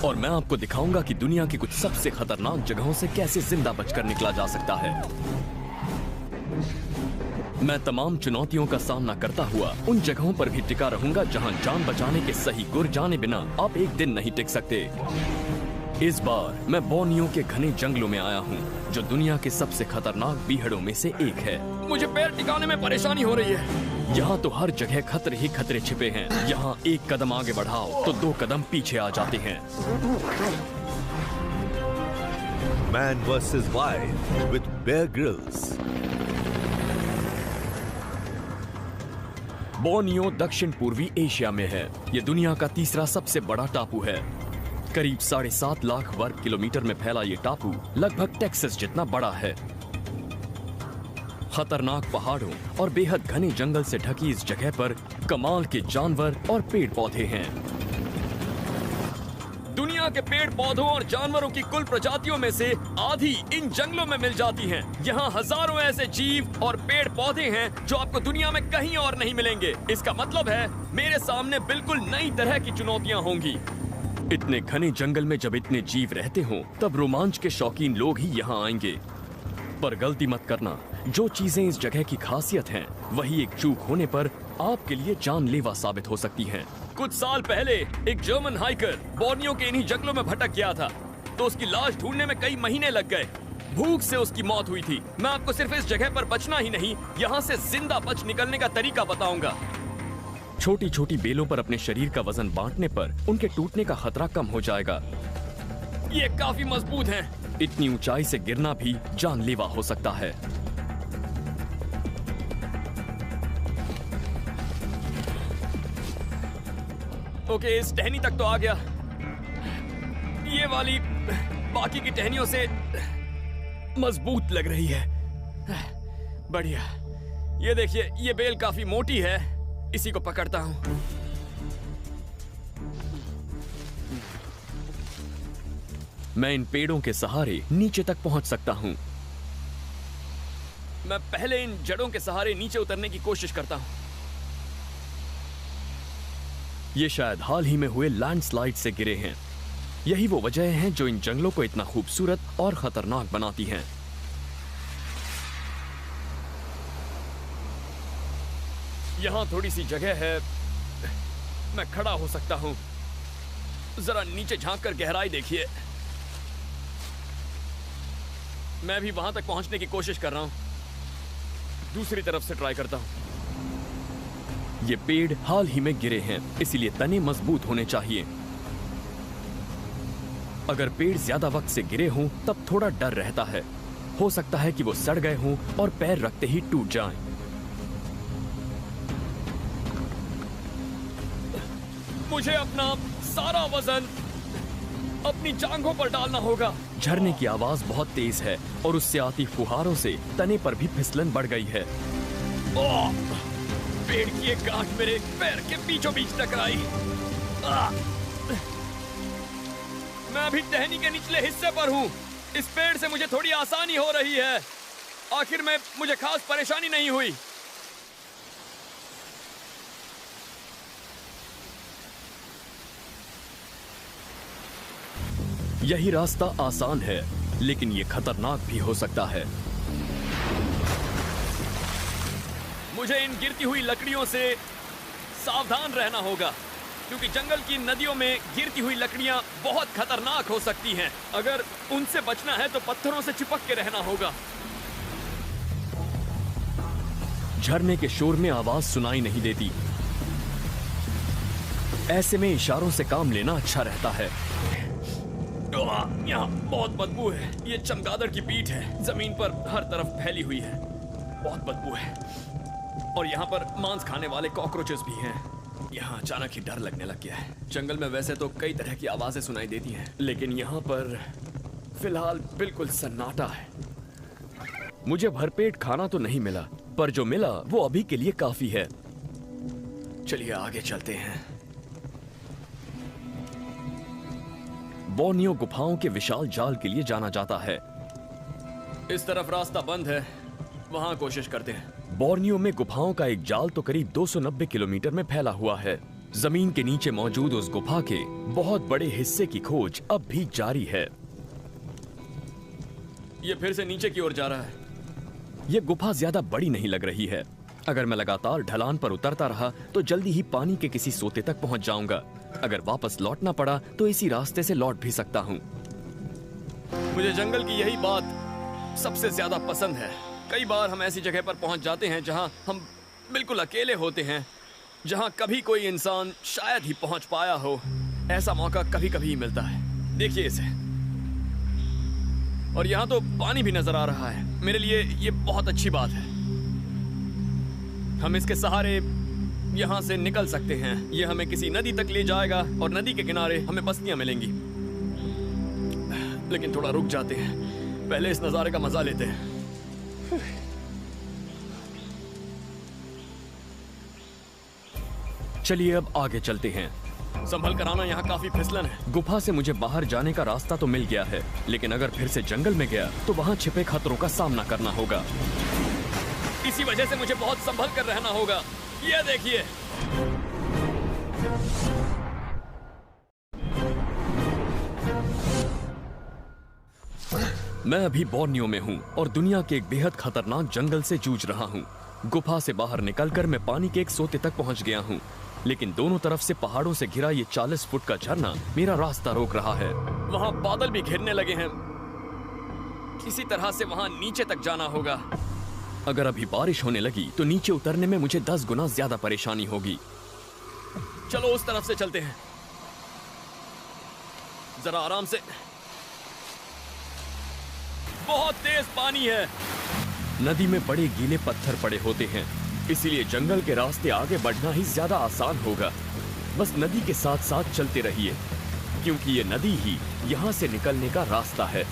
और मैं आपको दिखाऊंगा कि दुनिया की कुछ सबसे खतरनाक जगहों से कैसे जिंदा बचकर निकला जा सकता है। मैं तमाम चुनौतियों का सामना करता हुआ उन जगहों पर भी टिका रहूंगा जहां जान बचाने के सही गुर जाने बिना आप एक दिन नहीं टिक सकते। इस बार मैं बोर्नियो के घने जंगलों में आया हूं, जो दुनिया के सबसे खतरनाक बीहड़ों में से एक है। मुझे पैर टिकाने में परेशानी हो रही है। यहाँ तो हर जगह खतरे ही खतरे छिपे हैं। यहाँ एक कदम आगे बढ़ाओ तो 2 कदम पीछे आ जाते हैं। Man vs. Wild with Bear Grylls। Borneo दक्षिण पूर्वी एशिया में है। ये दुनिया का तीसरा सबसे बड़ा टापू है। करीब 7.5 लाख वर्ग किलोमीटर में फैला ये टापू लगभग टेक्सास जितना बड़ा है। खतरनाक पहाड़ों और बेहद घने जंगल से ढकी इस जगह पर कमाल के जानवर और पेड़ पौधे हैं। दुनिया के पेड़ पौधों और जानवरों की कुल प्रजातियों में से आधी इन जंगलों में मिल जाती हैं। यहाँ हजारों ऐसे जीव और पेड़ पौधे हैं जो आपको दुनिया में कहीं और नहीं मिलेंगे। इसका मतलब है मेरे सामने बिल्कुल नई तरह की चुनौतियाँ होंगी। इतने घने जंगल में जब इतने जीव रहते हों, तब रोमांच के शौकीन लोग ही यहाँ आएंगे। पर गलती मत करना, जो चीजें इस जगह की खासियत हैं, वही एक चूक होने पर आपके लिए जानलेवा साबित हो सकती हैं। कुछ साल पहले एक जर्मन हाइकर बोर्नियो के इन्हीं जंगलों में भटक गया था, तो उसकी लाश ढूंढने में कई महीने लग गए। भूख से उसकी मौत हुई थी। मैं आपको सिर्फ इस जगह पर बचना ही नहीं, यहाँ से जिंदा बच निकलने का तरीका बताऊंगा। छोटी छोटी बेलों पर अपने शरीर का वजन बांटने पर उनके टूटने का खतरा कम हो जाएगा। ये काफी मजबूत हैं। इतनी ऊंचाई से गिरना भी जानलेवा हो सकता है। ओके, इस टहनी तक तो आ गया। ये वाली बाकी की टहनियों से मजबूत लग रही है। बढ़िया। ये देखिए, ये बेल काफी मोटी है। इसी को पकड़ता हूं। मैं इन पेड़ों के सहारे नीचे तक पहुंच सकता हूं। मैं पहले इन जड़ों के सहारे नीचे उतरने की कोशिश करता हूं। ये शायद हाल ही में हुए लैंडस्लाइड से गिरे हैं। यही वो वजह है जो इन जंगलों को इतना खूबसूरत और खतरनाक बनाती हैं। यहां थोड़ी सी जगह है, मैं खड़ा हो सकता हूं। जरा नीचे झांक कर गहराई देखिए। मैं भी वहां तक पहुंचने की कोशिश कर रहा हूं। दूसरी तरफ से ट्राई करता हूं। ये पेड़ हाल ही में गिरे हैं, इसीलिए तने मजबूत होने चाहिए। अगर पेड़ ज्यादा वक्त से गिरे हों, तब थोड़ा डर रहता है। हो सकता है कि वो सड़ गए हों और पैर रखते ही टूट जाएं। मुझे अपना सारा वजन अपनी जांघों पर डालना होगा। झरने की आवाज बहुत तेज है और उससे आती फुहारों से तने पर भी फिसलन बढ़ गई है। पेड़ की एक गांठ मेरे पैर के बीचों बीच टकराई। मैं अभी टहनी के निचले हिस्से पर हूँ। इस पेड़ से मुझे थोड़ी आसानी हो रही है। आखिर में मुझे खास परेशानी नहीं हुई। यही रास्ता आसान है, लेकिन ये खतरनाक भी हो सकता है। मुझे इन गिरती हुई लकड़ियों से सावधान रहना होगा, क्योंकि जंगल की नदियों में गिरती हुई लकड़ियां बहुत खतरनाक हो सकती हैं। अगर उनसे बचना है तो पत्थरों से चिपक के रहना होगा। झरने के शोर में आवाज सुनाई नहीं देती। ऐसे में इशारों से काम लेना अच्छा रहता है। यहाँ बहुत बदबू है। ये चमगादड़ की पीठ है, जमीन पर हर तरफ फैली हुई है। बहुत बदबू है। और यहाँ पर मांस खाने वाले कॉकरोचेस भी हैं। यहाँ अचानक ही डर लगने लग गया है। जंगल में वैसे तो कई तरह की आवाजें सुनाई देती हैं, लेकिन यहाँ पर फिलहाल बिल्कुल सन्नाटा है। मुझे भरपेट खाना तो नहीं मिला, पर जो मिला वो अभी के लिए काफी है। चलिए आगे चलते हैं। बोर्नियो गुफाओं के विशाल जाल के लिए जाना जाता है। इस तरफ रास्ता बंद है, वहां कोशिश करते हैं। बोर्नियो में गुफाओं का एक जाल तो करीब 290 किलोमीटर में फैला हुआ है। जमीन के नीचे मौजूद उस गुफा के बहुत बड़े हिस्से की खोज अब भी जारी है। ये फिर से नीचे की ओर जा रहा है। ये गुफा ज्यादा बड़ी नहीं लग रही है। अगर मैं लगातार ढलान पर उतरता रहा तो जल्दी ही पानी के किसी सोते तक पहुंच जाऊंगा। अगर वापस लौटना पड़ा तो इसी रास्ते से लौट भी सकता हूं। मुझे जंगल की यही बात सबसे ज्यादा पसंद है। कई बार हम ऐसी जगह पर पहुंच जाते हैं जहां हम बिल्कुल अकेले होते हैं, जहां कभी कोई इंसान शायद ही पहुंच पाया हो। ऐसा मौका कभी कभी ही मिलता है। देखिए इसे, और यहां तो पानी भी नजर आ रहा है। मेरे लिए ये बहुत अच्छी बात है। हम इसके सहारे यहां से निकल सकते हैं। ये हमें किसी नदी तक ले जाएगा और नदी के किनारे हमें बस्तियां मिलेंगी। लेकिन थोड़ा रुक जाते हैं, पहले इस नजारे का मजा लेते हैं। चलिए अब आगे चलते हैं। संभल कर आना, यहाँ काफी फिसलन है। गुफा से मुझे बाहर जाने का रास्ता तो मिल गया है, लेकिन अगर फिर से जंगल में गया तो वहाँ छिपे खतरों का सामना करना होगा। इसी वजह से मुझे बहुत संभल कर रहना होगा। ये देखिए, मैं अभी बोर्नियो में हूँ और दुनिया के एक बेहद खतरनाक जंगल से जूझ रहा हूँ। गुफा से बाहर निकलकर मैं पानी के एक सोते तक पहुँच गया हूँ, लेकिन दोनों तरफ से पहाड़ों से घिरा ये 40 फुट का झरना मेरा रास्ता रोक रहा है। वहाँ बादल भी घिरने लगे हैं। किसी तरह से वहाँ नीचे तक जाना होगा। अगर अभी बारिश होने लगी तो नीचे उतरने में मुझे 10 गुना ज्यादा परेशानी होगी। चलो उस तरफ से चलते हैं, जरा आराम से। बहुत तेज पानी है। नदी में बड़े गीले पत्थर पड़े होते हैं, इसीलिए जंगल के रास्ते आगे बढ़ना ही ज्यादा आसान होगा। बस नदी के साथ साथ चलते रहिए, क्योंकि ये नदी ही यहाँ से निकलने का रास्ता है।